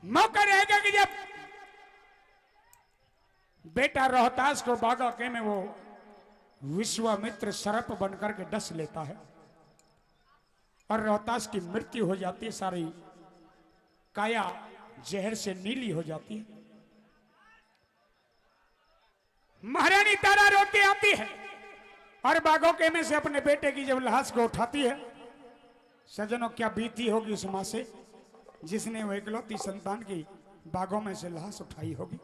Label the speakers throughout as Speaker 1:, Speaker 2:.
Speaker 1: मौका रहेगा कि जब बेटा रोहतास को बागा के में वो विश्वामित्र सर्प बनकर के डस लेता है और रोहतास की मृत्यु हो जाती है, सारी काया जहर से नीली हो जाती है। महारानी तारा रोती आती है और बागों के में से अपने बेटे की जब लाश को उठाती है, सजनों क्या बीती होगी उस मां से जिसने वो इकलौती संतान की बागों में से लाश उठाई होगी।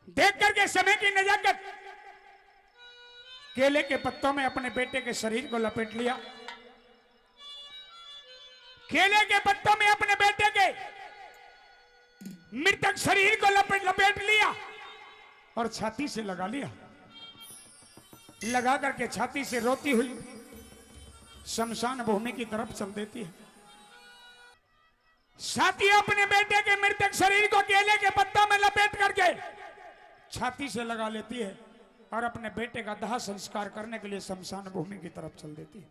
Speaker 1: देख करके समय की नजाकत केले के पत्तों में अपने बेटे के शरीर को लपेट लिया, केले के पत्तों में अपने बेटे के मृतक शरीर को लपेट लिया और छाती से लगा लिया। लगा करके छाती से रोती हुई शमशान भूमि की तरफ चल देती है। साथी अपने बेटे के मृतक शरीर को केले के पत्तों में लपेट करके छाती से लगा लेती है और अपने बेटे का दाह संस्कार करने के लिए शमशान भूमि की तरफ चल देती है।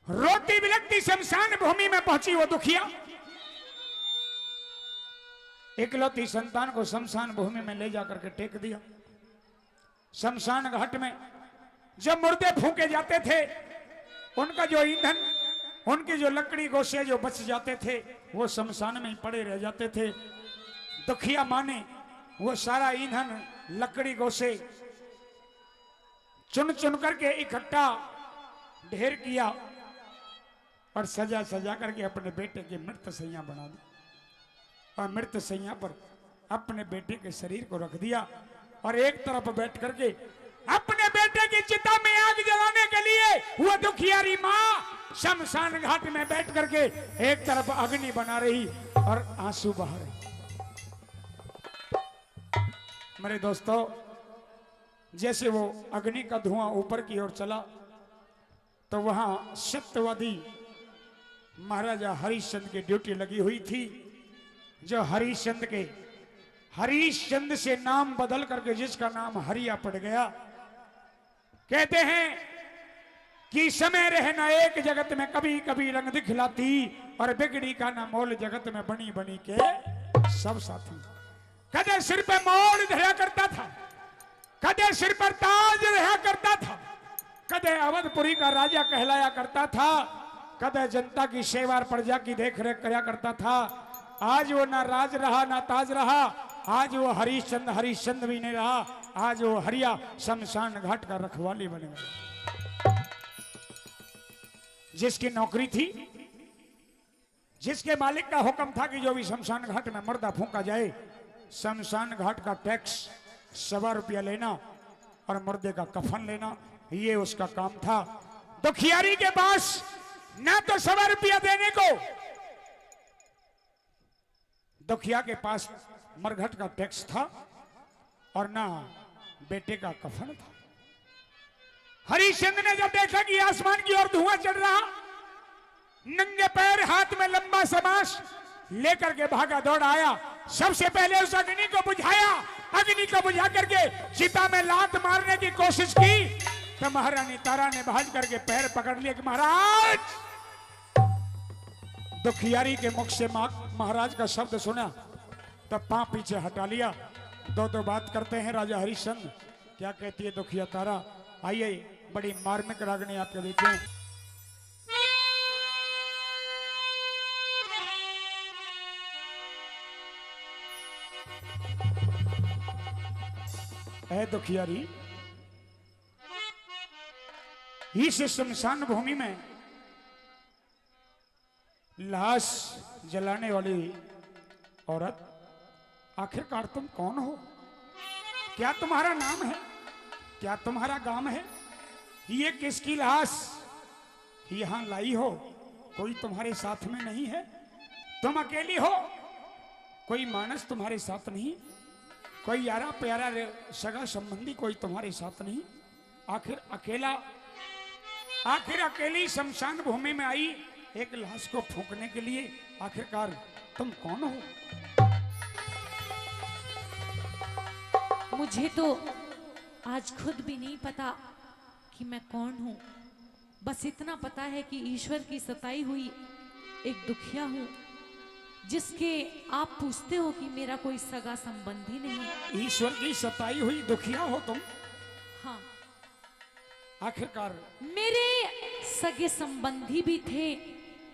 Speaker 1: रोती बिलखती शमशान भूमि में पहुंची वो दुखिया इकलौती संतान को शमशान भूमि में ले जाकर के टेक दिया। शमशान घाट में जब मुर्दे फूके जाते थे, उनका जो ईंधन, उनकी जो लकड़ी गोशे जो बच जाते थे वो शमशान में ही पड़े रह जाते थे। दुखिया माँ ने वो सारा ईंधन, लकड़ी गोशे चुन चुन करके इकट्ठा ढेर किया और सजा सजा करके अपने बेटे की मृत सैया बना दी और मृत सैया पर अपने बेटे के शरीर को रख दिया और एक तरफ बैठ करके अपने बेटे की चिता में आग जलाने के लिए वो दुखियारी मां शमशान घाट में बैठ करके एक तरफ अग्नि बना रही और आंसू बहा रही। मेरे दोस्तों, जैसे वो अग्नि का धुआं ऊपर की ओर चला तो वहां सत्यवादी महाराजा हरिश्चंद्र की ड्यूटी लगी हुई थी, जो हरिश्चंद्र से नाम बदल करके जिसका नाम हरिया पड़ गया। कहते हैं कि समय रहना एक जगत में कभी कभी रंग दिखलाती और बिगड़ी का ना मोल जगत में बनी बनी के सब साथी। कदे सिर पे मोड़ धरा करता था, कदे सिर पर ताज रहा करता था, कदे अवधपुरी का राजा कहलाया करता था, कदे जनता की सेवा और प्रजा की देख रेख किया करता था। आज वो ना राज रहा ना ताज रहा, आज वो हरिश्चंद्र भी नहीं रहा, आज वो हरिया शमशान घाट का रखवाली बन गया। जिसकी नौकरी थी, जिसके मालिक का हुक्म था कि जो भी शमशान घाट में मर्दा फूंका जाए, शमशान घाट का टैक्स 100 रुपया लेना और मुर्दे का कफन लेना, ये उसका काम था। दुखियारी के पास ना तो 100 रुपया देने को, दुखिया के पास मरघट का टैक्स था और ना बेटे का कफन था। हरिश्चंद्र ने जब देखा कि आसमान की ओर धुआं चढ़ रहा, नंगे पैर हाथ में लंबा समास लेकर के भागा दौड़ आया। सबसे पहले उस अग्नि को बुझाया, अग्नि को बुझा करके चिता में लात मारने की कोशिश की तो महारानी तारा ने भाग करके पैर पकड़ लिया कि महाराज। दुखियारी के मुख से महाराज का शब्द सुना तो पांव पीछे हटा लिया। दो बात करते हैं राजा हरिश्चंद्र। क्या कहती है दुखिया तारा? आइए बड़ी मार्मिक रागनी आपके देखें। है दुखियारी, इस शमशान भूमि में लाश जलाने वाली औरत, आखिरकार तुम कौन हो? क्या तुम्हारा नाम है? क्या तुम्हारा गांव है? ये किसकी लाश यहां लाई हो? कोई तुम्हारे साथ में नहीं है? तुम अकेली हो? कोई मानस तुम्हारे साथ नहीं? कोई यारा प्यारा सगा संबंधी कोई तुम्हारे साथ नहीं? आखिर अकेली शमशान भूमि में आई एक लाश को फूंकने के लिए। आखिरकार तुम कौन हो?
Speaker 2: मुझे तो आज खुद भी नहीं पता कि मैं कौन हूं। बस इतना पता है कि ईश्वर की सताई हुई एक दुखिया हूँ जिसके आप पूछते हो कि मेरा कोई सगा संबंधी नहीं।
Speaker 1: ईश्वर की सताई हुई दुखिया हो तुम।
Speaker 2: हाँ,
Speaker 1: आखिरकार
Speaker 2: मेरे सगे संबंधी भी थे,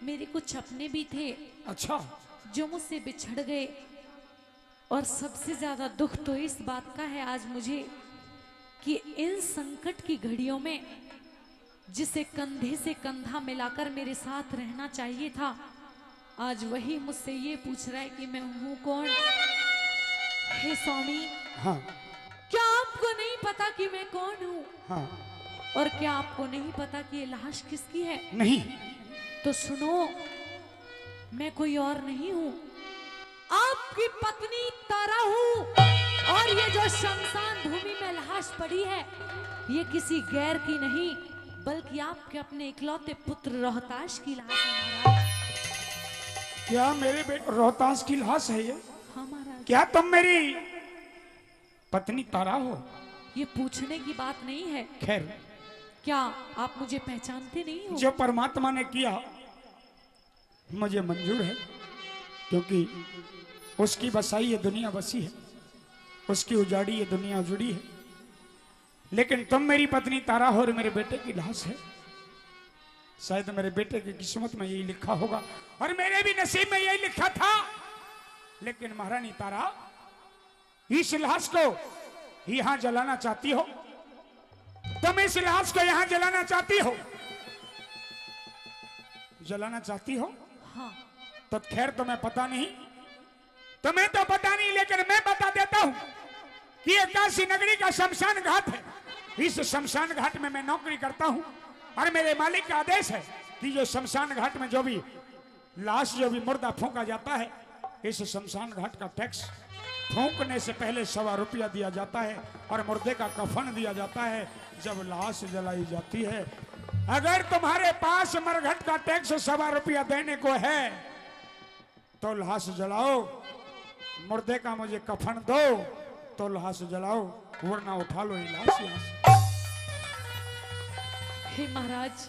Speaker 2: मेरे कुछ अपने भी थे
Speaker 1: अच्छा,
Speaker 2: जो मुझसे बिछड़ गए। और सबसे ज्यादा दुख तो इस बात का है आज मुझे कि इन संकट की घड़ियों में जिसे कंधे से कंधा मिलाकर मेरे साथ रहना चाहिए था, आज वही मुझसे ये पूछ रहा है कि मैं हूं कौन। हे स्वामी,
Speaker 1: हाँ
Speaker 2: क्या आपको नहीं पता कि मैं कौन हूं?
Speaker 1: हाँ,
Speaker 2: और क्या आपको नहीं पता कि ये लाश किसकी है?
Speaker 1: नहीं।
Speaker 2: तो सुनो, मैं कोई और नहीं हूं, आपकी पत्नी तारा हूं। और ये जो शमशान भूमि में लाश पड़ी है, ये किसी गैर की नहीं बल्कि आपके अपने इकलौते पुत्र रोहताश की लाश है महाराज।
Speaker 1: क्या मेरे बेटे रोहतास की लाश है ये?
Speaker 2: हाँ महाराज।
Speaker 1: क्या तुम मेरी पत्नी तारा हो?
Speaker 2: ये पूछने की बात नहीं है।
Speaker 1: खैर,
Speaker 2: क्या आप मुझे पहचानते नहीं हो?
Speaker 1: जो परमात्मा ने किया मुझे मंजूर है, क्योंकि उसकी बसाई ये दुनिया बसी है, उसकी उजाड़ी ये दुनिया उजड़ी है। लेकिन तुम मेरी पत्नी तारा हो और मेरे बेटे की लाश है। शायद मेरे बेटे की किस्मत में यही लिखा होगा और मेरे भी नसीब में यही लिखा था। लेकिन महारानी तारा, इस लाश को यहां जलाना चाहती हो? तुम इस लाश को यहां जलाना चाहती हो? जलाना चाहती हो?
Speaker 2: हाँ।
Speaker 1: तो खैर तुम्हें पता नहीं, तुम्हें तो पता नहीं, लेकिन मैं बता देता हूं कि ये काशी नगरी का शमशान घाट है। इस शमशान घाट में मैं नौकरी करता हूं और मेरे मालिक का आदेश है कि जो शमशान घाट में जो भी लाश, जो भी मुर्दा फूंका जाता है, इस शमशान घाट का टैक्स फूंकने से पहले 1.25 रुपया दिया जाता है और मुर्दे का कफन दिया जाता है जब लाश जलाई जाती है। अगर तुम्हारे पास मरघट का टैक्स 1.25 रुपया देने को है तो लाश जलाओ, मुर्दे का मुझे कफन दो तो लाश जलाओ, वरना उठा लो ये लाश यहाँ से।
Speaker 2: हे महाराज,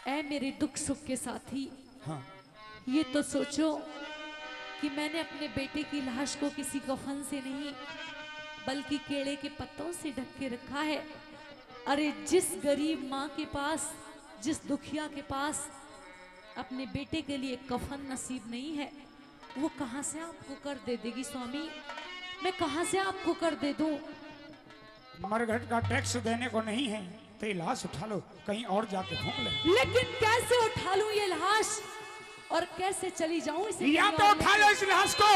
Speaker 2: ऐ मेरे दुख सुख के साथी,
Speaker 1: हाँ,
Speaker 2: ये तो सोचो कि मैंने अपने बेटे की लाश को किसी कफन से नहीं बल्कि केले के पत्तों से ढक के रखा है। अरे जिस गरीब माँ के पास, जिस दुखिया के पास अपने बेटे के लिए कफन नसीब नहीं है, वो कहाँ से आपको कर दे देगी स्वामी? मैं कहाँ से आपको कर दे दूं?
Speaker 1: मरघट का टैक्स देने को नहीं है तो ये लाश उठा लो, कहीं और जाके फूंक ले।
Speaker 2: लेकिन कैसे उठा लूं ये लाश और कैसे चली जाऊं इसे?
Speaker 1: या तो उठा लो इस लाश को,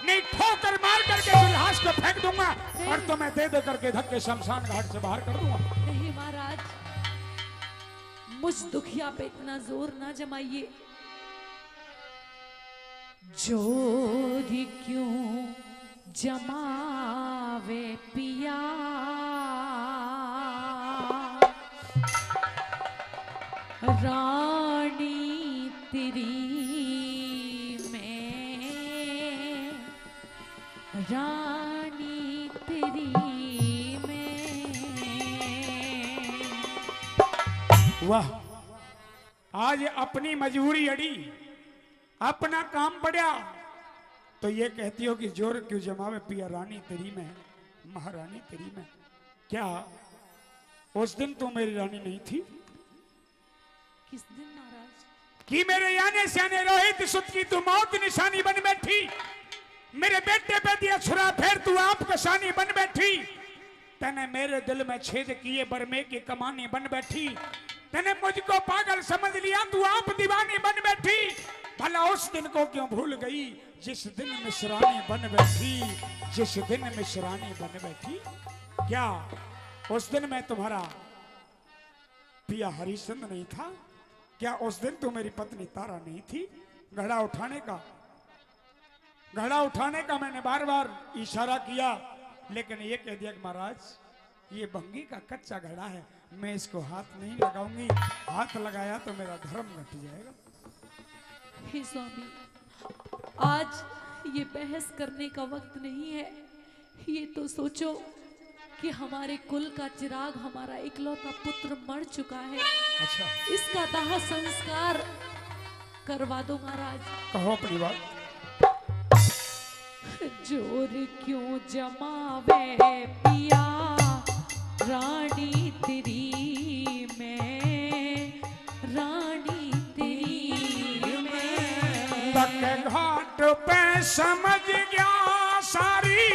Speaker 1: नहीं ठोकर मार करके इस लाश को फेंक दूंगा और तुम्हें दे दे करके धक्के शमशान घाट से बाहर कर दूंगा।
Speaker 2: नहीं महाराज, मुझ दुखिया पे इतना जोर ना जमाइए। जोर क्यों जमावे पिया, रानी तेरी मैं, रानी तेरी मैं।
Speaker 1: वाह, आज अपनी मजबूरी अड़ी, अपना काम पड़ा तो ये कहती हो कि जोर क्यों जमावे पिया, रानी तेरी में, महारानी तेरी में। क्या उस दिन तो मेरी रानी नहीं थी?
Speaker 2: किस दिन महाराज?
Speaker 1: कि मेरे याने श्याने रोहित सुत की तू मौत निशानी बन बैठी, मेरे बेटे पे दिया छुरा फेर तू आप कसानी बन बैठी, तने मेरे दिल में छेद किए बरमे की कमानी बन बैठी, तने मुझको पागल समझ लिया तू आप दीवानी बन बैठी। भला उस दिन को क्यों भूल गई जिस दिन मिश्रानी बन बैठी, जिस दिन मिश्रानी बन बैठी। क्या उस दिन मैं तुम्हारा पिया हरिश्चंद्र नहीं था? क्या उस दिन तू मेरी पत्नी तारा नहीं थी? घड़ा उठाने का मैंने बार बार इशारा किया, लेकिन ये कह दिया कि महाराज ये भंगी का कच्चा घड़ा है, मैं इसको हाथ नहीं लगाऊंगी, हाथ लगाया तो मेरा धर्म घट जाएगा।
Speaker 2: हे स्वामी, आज ये बहस करने का वक्त नहीं है। ये तो सोचो कि हमारे कुल का चिराग, हमारा इकलौता पुत्र मर चुका है।
Speaker 1: अच्छा,
Speaker 2: इसका दाह संस्कार करवा दो महाराज।
Speaker 1: कहो अपनी बात।
Speaker 2: जोर क्यों जमावे पिया रानी तेरी मैं, रानी तेरी मैं।
Speaker 1: तक घाट पे समझ गया सारी,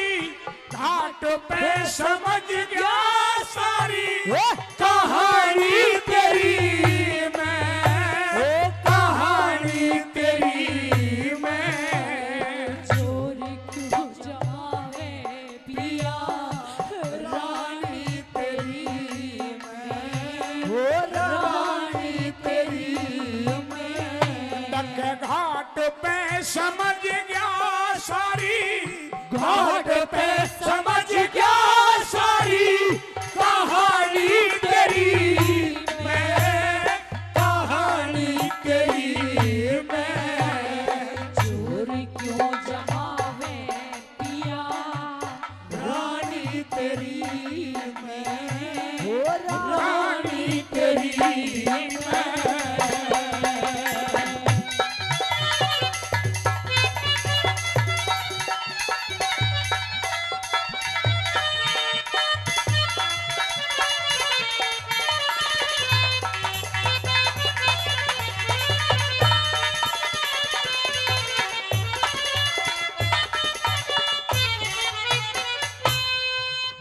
Speaker 1: घाट पे समझ गया सारी कहानी तेरी मैं, कहानी तेरी मैं।
Speaker 2: जोर क्यों जमावे पिया रानी तेरी मैं, रानी तेरी मैं।
Speaker 1: तक घाट पे समझ गया सारी, घाट पे समझ गया सारी कहानी तेरी मैं, कहानी तेरी मैं।
Speaker 2: जोर क्यों जमावे पिया रानी तेरी मैं,
Speaker 1: रानी तेरी मैं।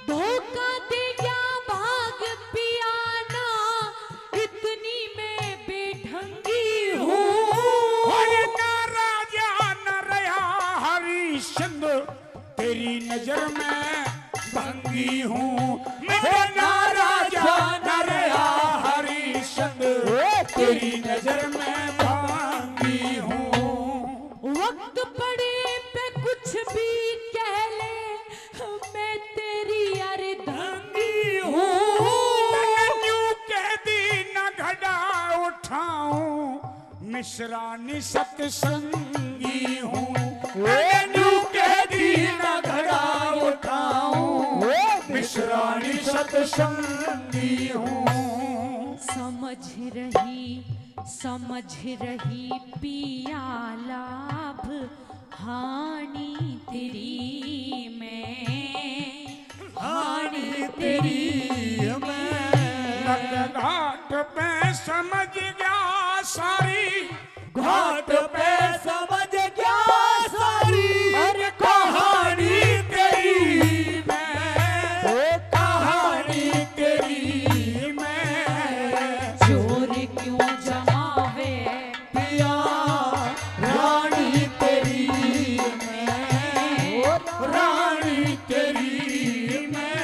Speaker 2: धोखा दे गया भाग पिया ना, इतनी मैं बेढंगी हूँ।
Speaker 1: और न राजा न रहा हरिश्चंद्र, तेरी नजर में भंगी हूँ मैं। न राजा न रहा हरिश्चंद्र, तेरी नजर में भंगी हूँ।
Speaker 2: वक्त पड़े पे कुछ भी कह ले, मैं तेरी अर्धांगी हूँ।
Speaker 1: यूं कह दी न घड़ा उठाऊं, मिश्रानी सत्संगी हूँ। यूं कह दी न घड़ा उठाऊं, मिश्रानी सत्संगी हूँ।
Speaker 2: समझ रही पिया लाभ हानि तेरी मैं, हानि तेरी मैं।
Speaker 1: घाट पे समझ गया सारी, घाट पे समझ गया सारी अरे कहानी तेरी मैं, कहानी तेरी मैं।
Speaker 2: जोर क्यों जमावे
Speaker 1: पिया रानी तेरी मैं, रानी तेरी मैं।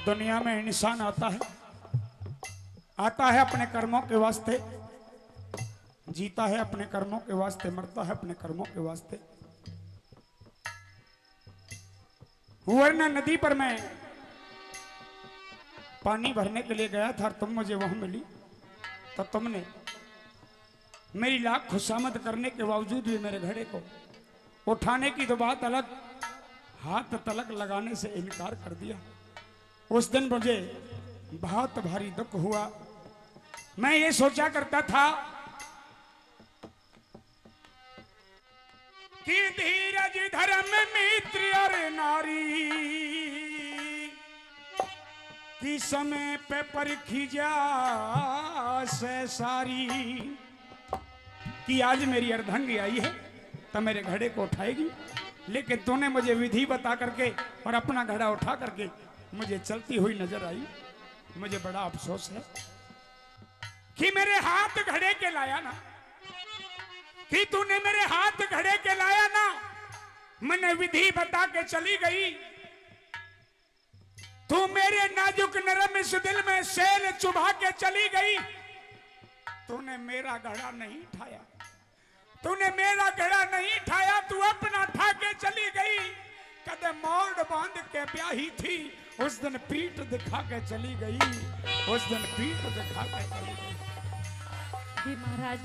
Speaker 1: दुनिया में इंसान आता है अपने कर्मों के वास्ते, जीता है अपने कर्मों के वास्ते, मरता है अपने कर्मों के वास्ते। वरना नदी पर मैं पानी भरने के लिए गया था और तुम मुझे वहां मिली, तो तुमने मेरी लाख खुशामद करने के बावजूद भी मेरे घड़े को उठाने की तो बात अलग, हाथ तलक लगाने से इनकार कर दिया। उस दिन मुझे बहुत भारी दुख हुआ। मैं ये सोचा करता था कि धीरज धर्म मित्र और नारी की समय पे परखी जा से सारी, कि आज मेरी अर्धांगी आई है तो मेरे घड़े को उठाएगी, लेकिन तूने मुझे विधि बता करके और अपना घड़ा उठा करके मुझे चलती हुई नजर आई। मुझे बड़ा अफसोस है कि मेरे हाथ घड़े के लाया ना, कि तूने मेरे हाथ घड़े के लाया ना, मैंने विधि बता के चली गई। तू मेरे नाजुक नरम इस दिल में सेल चुभा के चली गई। तूने मेरा घड़ा नहीं ठाया, तूने मेरा घड़ा नहीं ठाया, तू अपना ठा के चली गई। कदे मोड़ बांध के ब्याही थी, उस दिन पीठ दिखा के चली गई, उस दिन पीठ दिखा के चली गई।
Speaker 2: हे महाराज,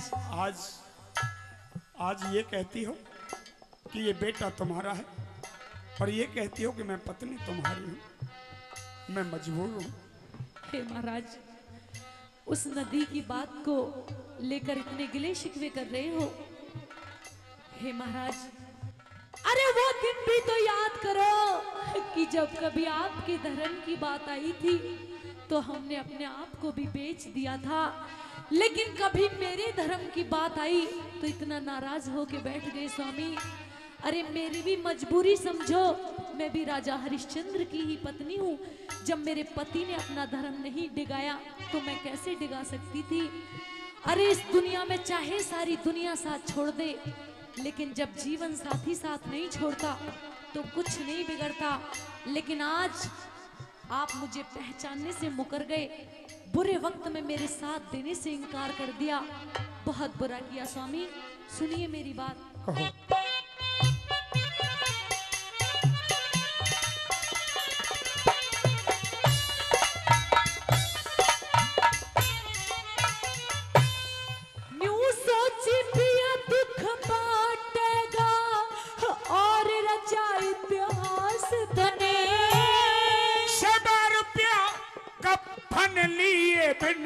Speaker 1: आज ये कहती हो कि ये बेटा तुम्हारा है, और ये कहती हो कि मैं पत्नी तुम्हारी हूं। मैं मजबूर हूं।
Speaker 2: हे महाराज, उस नदी की बात को लेकर इतने गिले शिकवे कर रहे हो। हे महाराज, अरे वो दिन भी तो याद करो कि जब कभी आपके धर्म की बात आई थी तो हमने अपने आप को भी बेच दिया था, लेकिन कभी मेरे धर्म की बात आई तो इतना नाराज होके बैठ गए स्वामी। अरे मेरी भी मजबूरी समझो, मैं भी राजा हरिश्चंद्र की ही पत्नी हूँ। जब मेरे पति ने अपना धर्म नहीं डिगाया तो मैं कैसे डिगा सकती थी। अरे इस दुनिया में चाहे सारी दुनिया साथ छोड़ दे, लेकिन जब जीवन साथी साथ नहीं छोड़ता तो कुछ नहीं बिगड़ता। लेकिन आज आप मुझे पहचानने से मुकर गए, बुरे वक्त में मेरे साथ देने से इनकार कर दिया। बहुत बुरा किया स्वामी। सुनिए मेरी बात।
Speaker 1: कहो।
Speaker 2: न्यू सोची पिया दुख बांटेगा और रचा इतिहास बने।
Speaker 1: सवा रुपया कफन लिए बिन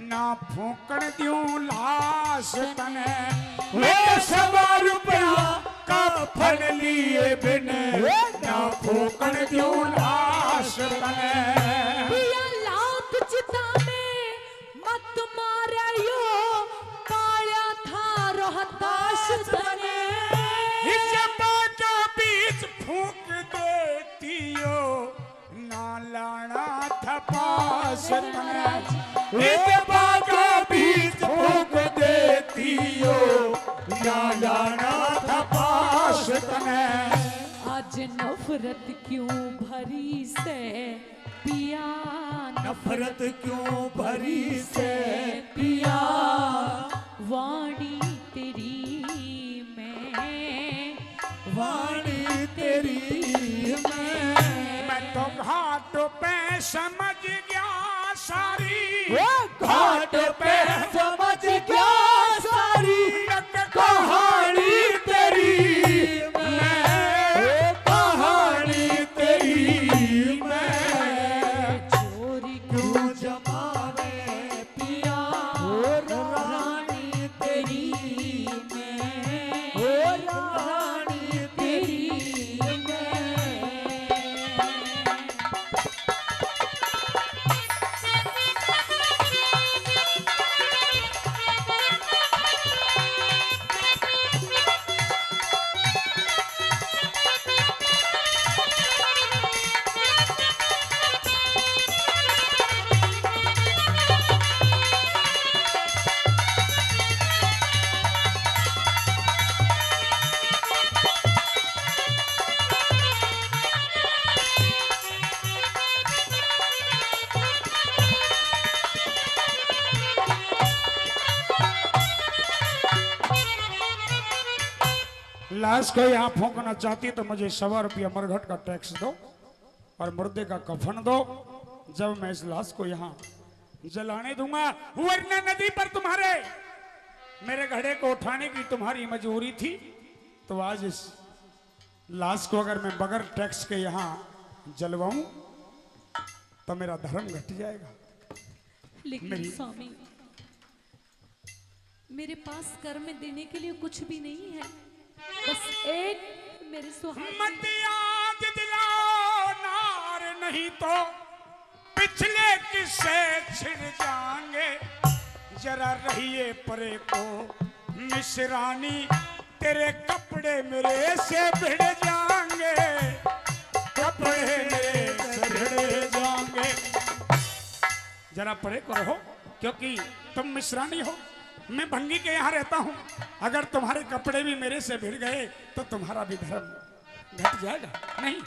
Speaker 1: ना फूकण द्यूं लाश तने। वे सवा रुपया कफन लिए बिन ना फूकण द्यूं लाश तने।
Speaker 2: पिया लात चिता में मत मारियो, कालिया था रोहताश तने।
Speaker 1: जबा का बीच फूक देती हो, ना लाना था पास तने। जबा का बीच फूक देती हो, ना लाना था पास तने।
Speaker 2: आज नफरत क्यों भरी से पिया,
Speaker 3: नफरत क्यों भरी से
Speaker 2: पिया। वाणी तेरी मैं,
Speaker 3: वाणी तेरी
Speaker 1: मैं तो घाट पे समझ गया सारी,
Speaker 3: घाट पे समझ गया सारी कहानी तेरी मैं, कहानी तेरी मैं।
Speaker 2: चोरी
Speaker 3: क्यों जमाने पिया रानी तेरी मैं, रानी तेरी मैं।
Speaker 1: लाश को यहाँ फूंकना चाहती तो मुझे 100 रुपया मरघट का टैक्स दो और मुर्दे का कफन दो, जब मैं इस लाश को यहाँ जलाने दूंगा। वरना नदी पर तुम्हारे मेरे घड़े को उठाने की तुम्हारी मजबूरी थी, तो आज इस लाश को अगर मैं बगैर टैक्स के यहाँ जलवाऊं तो मेरा धर्म घट जाएगा।
Speaker 2: लेकिन स्वामी, मेरे पास कर में देने के लिए कुछ भी नहीं है, बस एक मेरे सुहाग।
Speaker 1: मत याद दिलाओ नार, नहीं तो पिछले किस्से छिड़ जाएंगे। जरा रहिए परे को मिश्रानी, तेरे कपड़े मेरे से भिड़ जाएंगे, कपड़े मेरे से भिड़ जाएंगे। जरा परे को रहो, क्योंकि तुम मिश्रानी हो, मैं भंगी के यहाँ रहता हूँ। अगर तुम्हारे कपड़े भी मेरे से भिड़ गए तो तुम्हारा भी धर्म घट जाएगा। नहीं,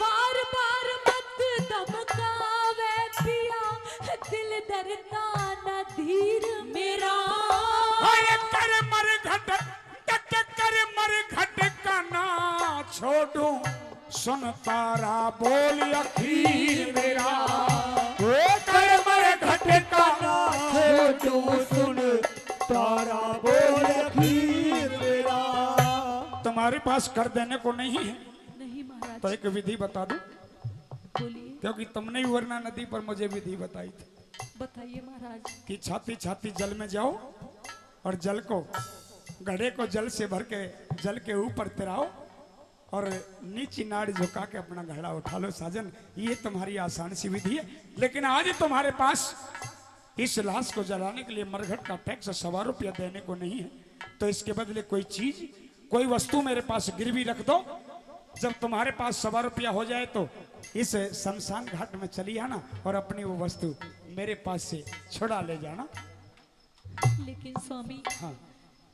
Speaker 2: बार बार मत धमकावे पिया, दिल डरता न धीर मेरा।
Speaker 1: अरे कर मर घट टक कर मर घट का ना छोड़ू, सुन तारा बोल अखीर मेरा।
Speaker 3: ओ कर मर घट का ना छोड़ू, सुन तारा बोल अखीर मेरा।
Speaker 1: तुम्हारे पास कर देने को नहीं है
Speaker 2: नहीं महाराज।
Speaker 1: तो एक विधि बता दूं,
Speaker 2: बोलिए,
Speaker 1: क्योंकि तुमने ही वरना नदी पर मुझे विधि बताई थी
Speaker 2: बताइए महाराज।
Speaker 1: कि छाती छाती जल में जाओ और जल को, घड़े को जल से भर के जल के ऊपर तिराओ और नीची नाड़ झुका के अपना घड़ा उठा लो साजन। ये तुम्हारी आसान सी विधि है। लेकिन आज तुम्हारे पास इस लाश को जलाने के लिए मरघट का टैक्स 100 रुपया देने को नहीं है, तो इसके बदले कोई चीज, कोई वस्तु मेरे पास गिरवी रख दो। जब तुम्हारे पास 100 रुपया हो जाए तो इस शमशान घाट में चली आना और अपनी वो वस्तु मेरे पास से छुड़ा ले जाना।
Speaker 2: लेकिन स्वामी,
Speaker 1: हाँ,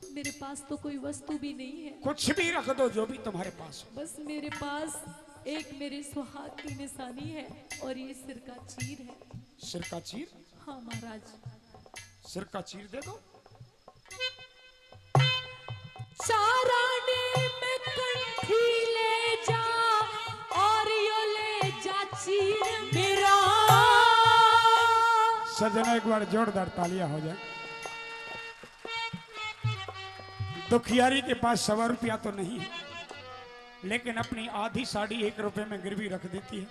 Speaker 2: मेरे पास तो कोई वस्तु भी नहीं है।
Speaker 1: कुछ भी रख दो जो भी तुम्हारे पास हो।
Speaker 2: बस मेरे पास एक मेरे सुहाग की निशानी है और ये सिर का चीर है।
Speaker 1: सिर का चीर?
Speaker 2: हाँ महाराज।
Speaker 1: सिर का चीर दे दो।
Speaker 2: चाराने में कंठी ले जा और यो ले जा चीर मेरा।
Speaker 1: सजना एक बार जोरदार तालियां हो जाए। दुखियारी के पास 100 रुपया तो नहीं है, लेकिन अपनी आधी साड़ी 1 रुपए में गिरवी रख देती है।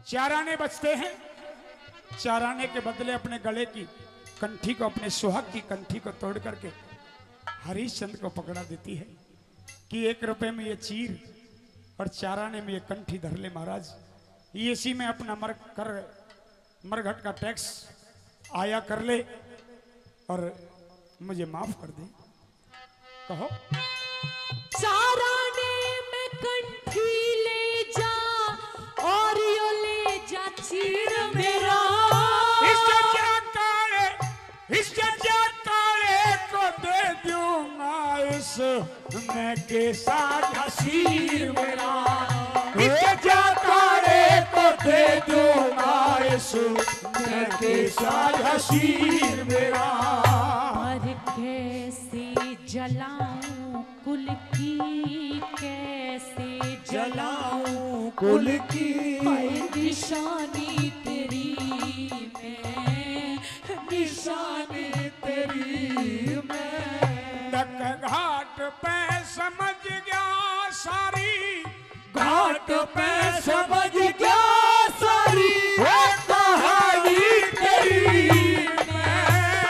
Speaker 1: 4 आने बचते हैं, 4 आने के बदले अपने गले की कंठी को, अपने सुहाग की कंठी को तोड़ करके हरिश्चंद्र को पकड़ा देती है कि 1 रुपए में ये चीर और 4 आने में ये कंठी धर ले महाराज। ये इसी में अपना मरघट का टैक्स आया कर ले और मुझे माफ कर दे। कहो।
Speaker 2: 4 आने में कंठी ले जा और यो ले जा चीर मेरा।
Speaker 1: इस काले को दे दूंगा इसमें के साथ हसीर मेरा। इस काले को दे दूंगा इसमें के साथ हसीर मेरा।
Speaker 2: पर कैसे जलाऊं कुल की, कैसे
Speaker 3: जलाऊं कुल की,
Speaker 2: हाय निशानी तेरी मैं,
Speaker 3: निशानी तेरी मैं।
Speaker 1: तक घाट पे समझ गया सारी,
Speaker 3: घाट पे समझ गया सारी वो कहानी तेरी मैं,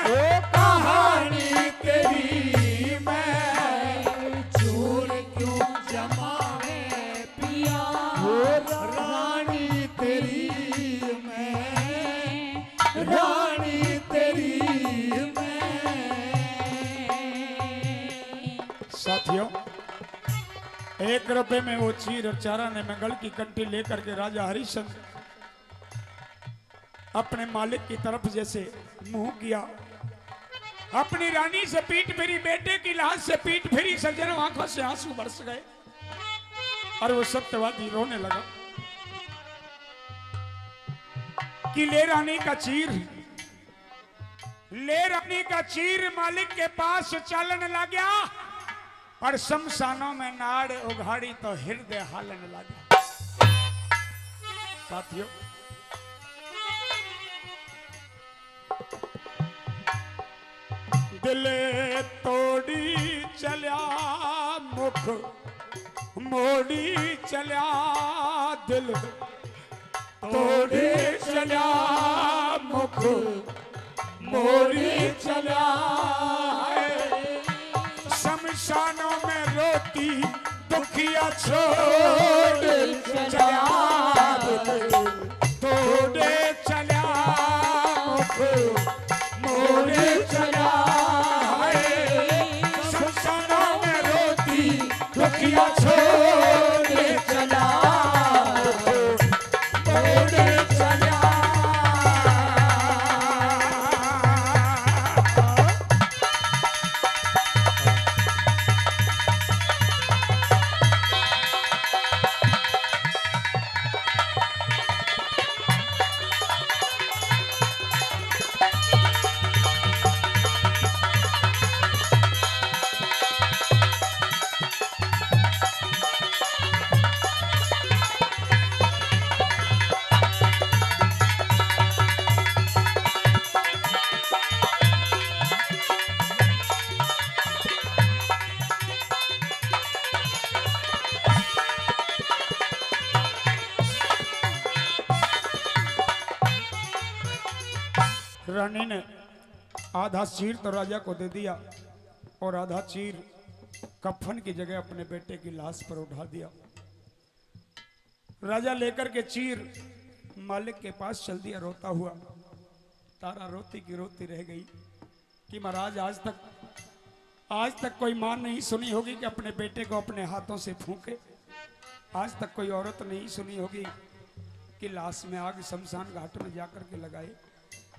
Speaker 3: वो कहानी तेरी मैं। चोर क्यों जमावे पिया, वो रानी तेरी मैं, रानी तेरी मैं।
Speaker 1: साथियों, 1 रुपए में वो चीर और 4 आने में गल की कंठी लेकर के राजा हरिश्चंद्र अपने मालिक की तरफ जैसे मुंह किया, अपनी रानी से पीठ फेरी, बेटे की लाश से पीठ फेरी, सज्जनों आंखों से आंसू बरस गए और वो सत्यवादी रोने लगा कि ले रानी का चीर, ले रानी का चीर मालिक के पास चलन लगा और शमशानों में नाड़ उघाड़ी तो हृदय हालन लगा। साथियों, दिल तोड़ी चलिया मुख मोड़ी चलिया, दिल तोड़ी चलिया मुख मोड़ी चलिया। शमशानों में रोती दुखिया छोड़ चलिया, तोड़े चलिया मुख मोड़े चलिया। शमशानों में रोती दुखिया छोड़ चलिया, तोड़े रानी ने आधा चीर तो राजा को दे दिया और आधा चीर कफन की जगह अपने बेटे की लाश पर उठा दिया। राजा लेकर के चीर मालिक के पास चल दिया रोता हुआ। तारा रोती की रोती रह गई कि महाराज आज तक कोई मां नहीं सुनी होगी कि अपने बेटे को अपने हाथों से फूंके। आज तक कोई औरत नहीं सुनी होगी कि लाश में आग शमशान घाट में जाकर के लगाए।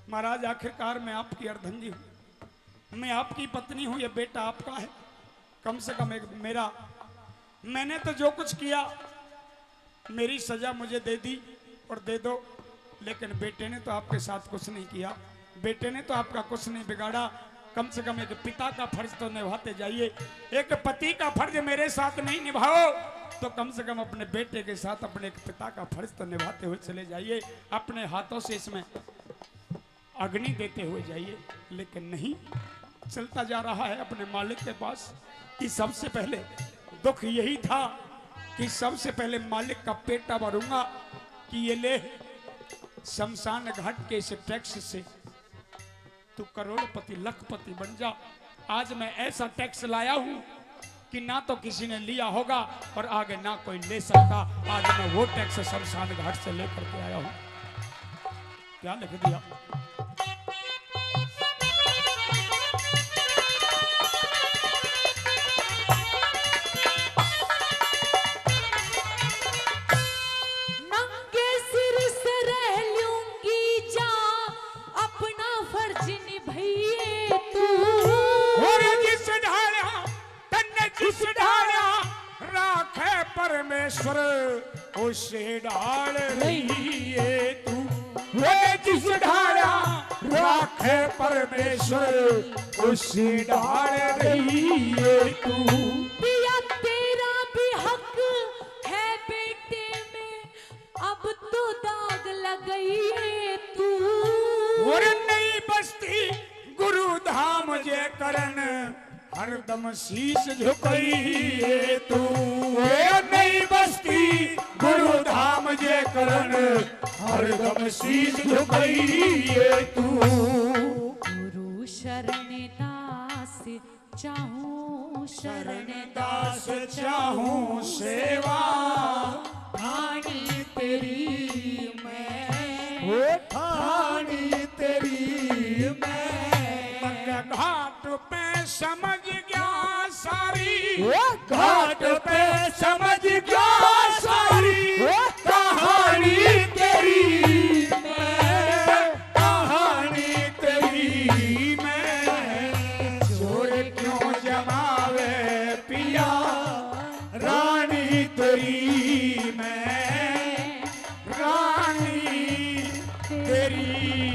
Speaker 1: महाराज आखिरकार मैं आपकी अर्धंगी हूं, मैं आपकी पत्नी हूं, ये बेटा आपका है। कम से कम एक मेरा, मैंने तो जो कुछ किया मेरी सजा मुझे दे दी और दे दो, लेकिन बेटे ने तो आपके साथ कुछ नहीं किया, बेटे ने तो आपका कुछ नहीं बिगाड़ा। कम से कम एक पिता का फर्ज तो निभाते जाइए। एक पति का फर्ज मेरे साथ नहीं निभाओ तो कम से कम अपने बेटे के साथ अपने एक पिता का फर्ज तो निभाते हुए चले जाइए, अपने हाथों से इसमें अग्नि देते हुए जाइए। लेकिन नहीं, चलता जा रहा है अपने मालिक के पास। कि सबसे पहले दुख यही था कि सबसे पहले मालिक का पेटा भरूंगा कि ये ले शमशान घाट के इस टैक्स से तू करोड़पति लखपति बन जा। आज मैं ऐसा टैक्स लाया हूं कि ना तो किसी ने लिया होगा और आगे ना कोई ले सकता। आज मैं वो टैक्स शमशान घाट से लेकर के आया हूं। क्या लिख दिया?
Speaker 2: नंगे सिर से रह लूंगी जा, अपना फर्ज निभाइए तू।
Speaker 1: और जिस ढाला तन्ने जिस ढाला राखे परमेश्वर उसे ढाल रहिए तू। वो जिस ढाला राखे परमेश्वर उसे ढाल रहिए तू।
Speaker 2: पिया तेरा भी हक है बेटे में, अब तो दाग लगाइए तू।
Speaker 1: और नहीं बस्ती गुरु धाम जे करन हरदम शीश झुकाइए तू। ये नहीं बस्ती गुरु धाम जे करन हरदम शीश झुकाइए तू।
Speaker 2: गुरु शरण दास चाहूं, शरण
Speaker 1: दास चाहूं सेवा
Speaker 3: ठानी तेरी मैं,
Speaker 1: वो
Speaker 3: ठानी तेरी मैं।
Speaker 1: घाट पे समझ गया सारी,
Speaker 3: घाट पे समझ गया सारी कहानी तेरी मैं, कहानी तेरी
Speaker 1: मैं। चोर क्यों जमावे पिया रानी तेरी मैं, रानी तेरी